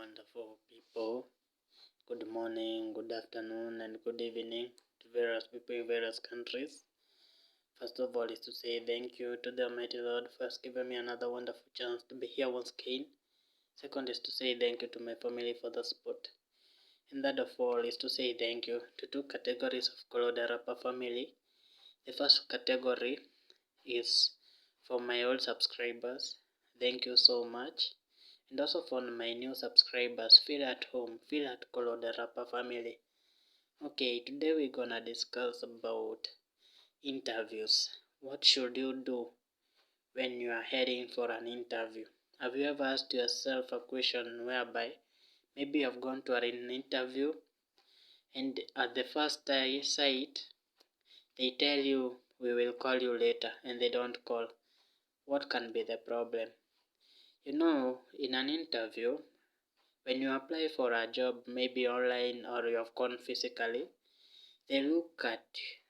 wonderful people. Good morning, good afternoon, and good evening to various people in various countries. First of all, is to say thank you to the Almighty Lord for giving me another wonderful chance to be here once again. Second is to say thank you to my family for the support. And third of all is to say thank you to two categories of Koloda Rapper family. The first category is for my old subscribers. Thank you so much. And also for my new subscribers, feel at home, feel at Koloda Rapper family. Okay, today we're gonna discuss about interviews. What should you do when you are heading for an interview? Have you ever asked yourself a question whereby maybe you have gone to an interview and at the first sight they tell you we will call you later and they don't call? What can be the problem? In an interview, when you apply for a job, maybe online or you have gone physically, they look at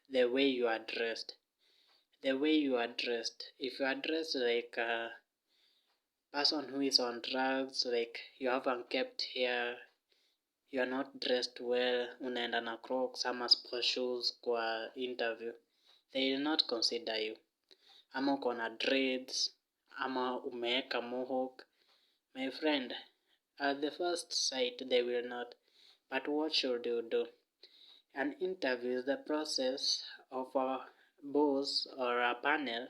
the way you are dressed. The way you are dressed. If you are dressed like a person who is on drugs, like you haven't kept hair, you are not dressed well, unaenda na Crocs ama sport shoes kwa interview, they will not consider you. Ama uko na dreads, ama umeeka mohawk, my friend, at the first sight they will not. But what should you do? An interview is the process of a boss or a panel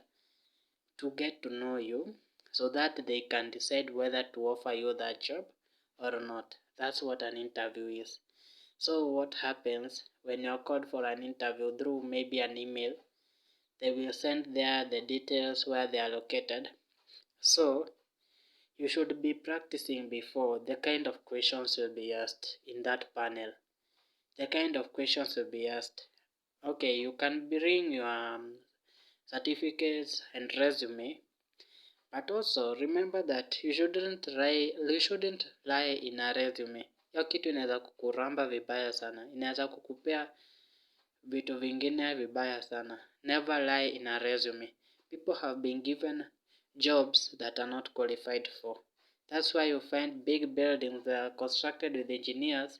to get to know you so that they can decide whether to offer you that job or not. That's what an interview is. So what happens when you're called for an interview through maybe an email? They will send there the details where they are located. So you should be practicing before the kind of questions will be asked in that panel. The kind of questions will be asked. Okay, you can bring your certificates and resume, but also remember that you shouldn't lie in a resume. Hiyo kitu inaweza kukuramba vibaya sana, inaweza kukupea vitu vingine vibaya sana. Never lie in a resume. People have been given jobs that are not qualified for. That's why you find big buildings that are constructed with engineers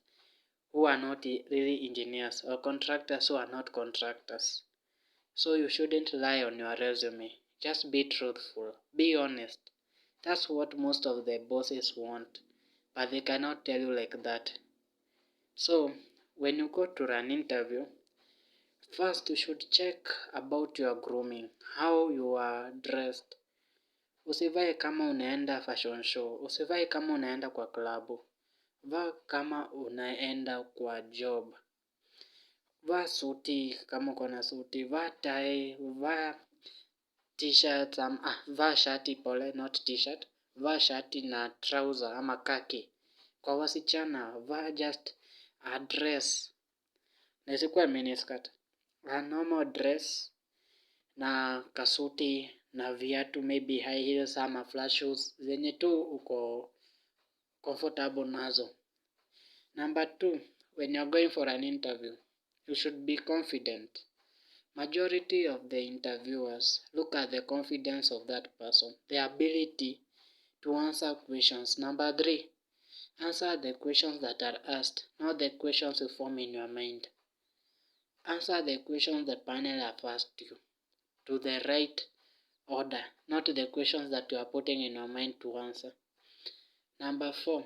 who are not really engineers, or contractors who are not contractors. So you shouldn't lie on your resume. Just be truthful. Be honest. That's what most of the bosses want, but they cannot tell you like that. So when you go to an interview, first you should check about your grooming, how you are dressed. Usivae kama unaenda fashion show, usivae kama unaenda kwa klabu. Vaa kama unaenda kwa job. Vaa suti kama uko na suti, vaa tie, vaa t-shirt, vaa shati pole, not t-shirt. Vaa shati na trouser ama khaki. Kwa wasichana, vaa just a dress. Na isikuwe miniskirt. A normal dress na kasuti na viatu, maybe high heels ama flat shoes zenye tu uko comfortable nazo. Number 2, when you're going for an interview, you should be confident. Majority of the interviewers look at the confidence of that person, the ability to answer questions. Number 3, answer the questions that are asked, not the questions you form in your mind. Answer the questions the panel have asked you to the right order, not the questions that you are putting in your mind to answer. Number 4,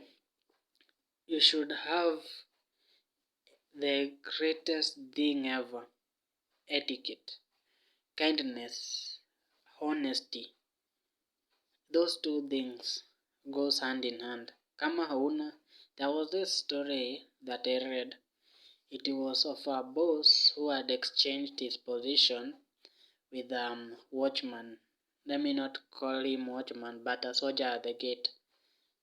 you should have the greatest thing ever: etiquette, kindness, honesty. Those 2 things goes hand in hand. Kama hauna, there was this story that I read. It was of a boss who had exchanged his position with a watchman. Let me not call him watchman, but a soldier at the gate.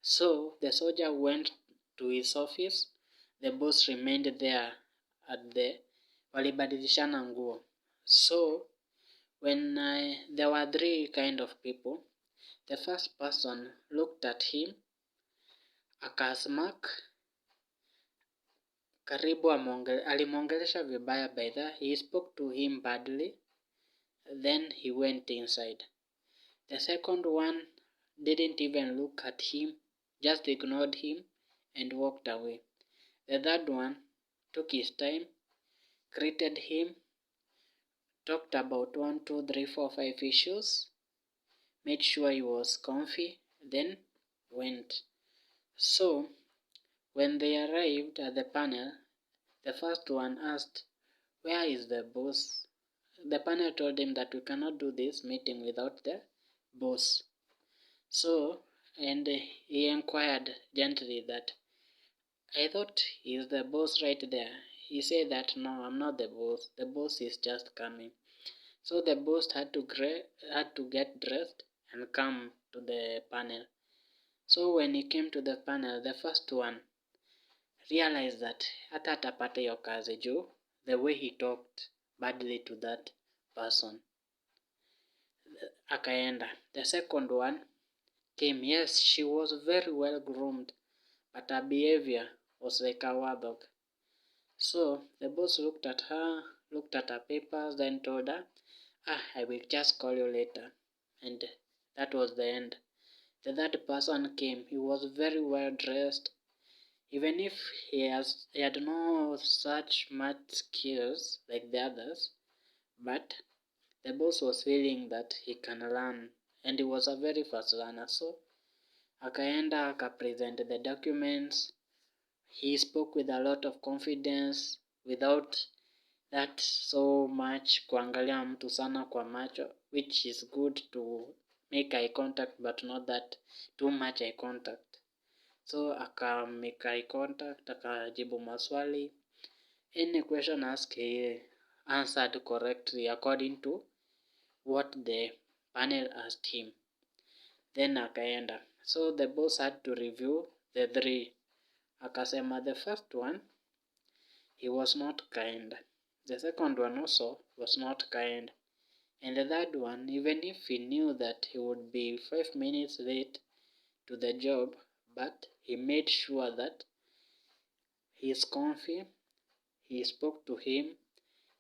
So the soldier went to his office. The boss remained there at the walibadilishana nguo. So when there were 3 kind of people, the first person looked at him, akasmirk, karibu alimwongelesha vibaya by that. He spoke to him badly, then he went inside. The second one didn't even look at him, just ignored him and walked away. The third one took his time, greeted him, talked about 1, 2, 3, 4, 5 issues, made sure he was comfy, then went. So, when they arrived at the panel, the first one asked, "Where is the boss?" The panel told him that we cannot do this meeting without the boss. So, and he inquired gently that, "I thought he's the boss right there." He said that, "No, I'm not the boss. The boss is just coming." So the boss had to get dressed and come to the panel. So when he came to the panel, the first one realized that hata atapata hiyo kazi juu the way he talked badly to that person. Akaenda. The second one came. Yes, she was very well groomed, but her behavior was like a warthog. So the boss looked at her, looked at her papers, then told her, "I will just call you later." And that was the end. The third person came. He was very well dressed, even if he had no such much skills like the others, but the boss was feeling that he can learn, and he was a very fast learner. So akaenda akapresent the documents. He spoke with a lot of confidence without that so much kuangalia mtu sana kwa macho, which is good to make eye contact but not that too much eye contact. So aka make eye contact, akajibu maswali. Any question asked, he answered correctly according to what the panel asked him. Then akaenda. So the boss had to review the three. Akasema the first one, he was not kind. The second one also was not kind. And the third one, even if he knew that he would be 5 minutes late to the job, but he made sure that he is comfy, he spoke to him,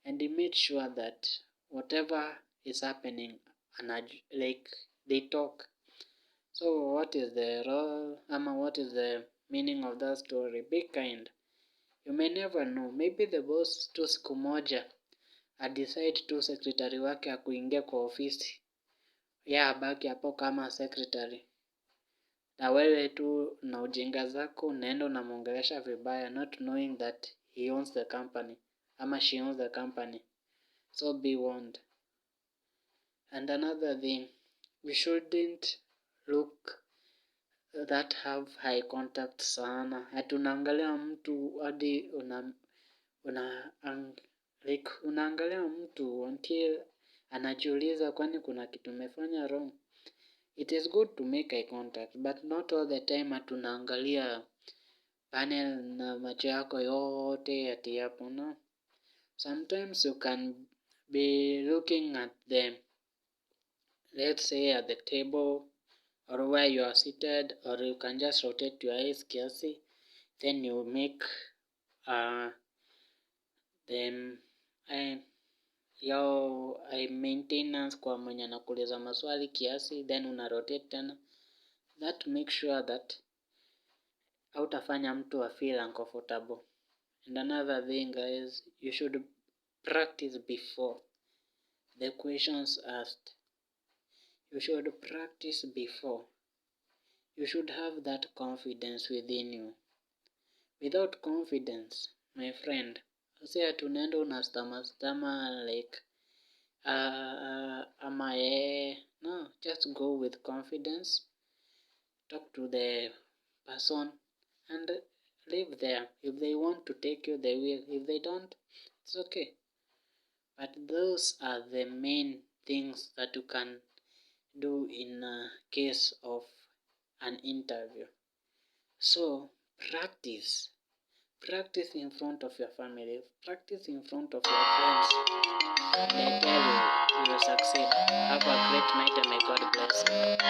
and he made sure that whatever is happening, like they talk. So what is the role, what is the meaning of that story? Be kind. You may never know. Maybe the boss tu siku moja adecide tu secretary wake akuingia kwa ofisi, ya abaki hapo kama secretary, na wewe tu na ujinga zako unaenda unamwongelesha vibaya, not knowing that he owns the company ama she owns the company. So be warned. And another thing, we shouldn't look that have high contact sana. Hatunaangalia mtu hadi unaangalia mtu until anajiuliza kwani kuna kitu umefanya wrong. It is good to make eye contact, but not all the time tunaangalia panel na macho yako yote ati hapo, no. Sometimes you can be looking at them, let's say at the table or where you are seated, or you can just rotate your eyes kiasi, then you make your eye maintenance kwa mwenye anakuuliza maswali kiasi, then una rotate tena. That makes sure that hautafanya mtu feel uncomfortable. And another thing, guys, you should practice before the questions asked. You should practice before. You should have that confidence within you. Without confidence, my friend, say tunaenda unastama like no, just go with confidence. Talk to the person and live there. If they want to take you, they will. If they don't, it's okay. But those are the main things that you can do in a case of an interview. So practice. Practice in front of your family. Practice in front of your friends. And I tell you, you will succeed. Have a great night and may God bless you.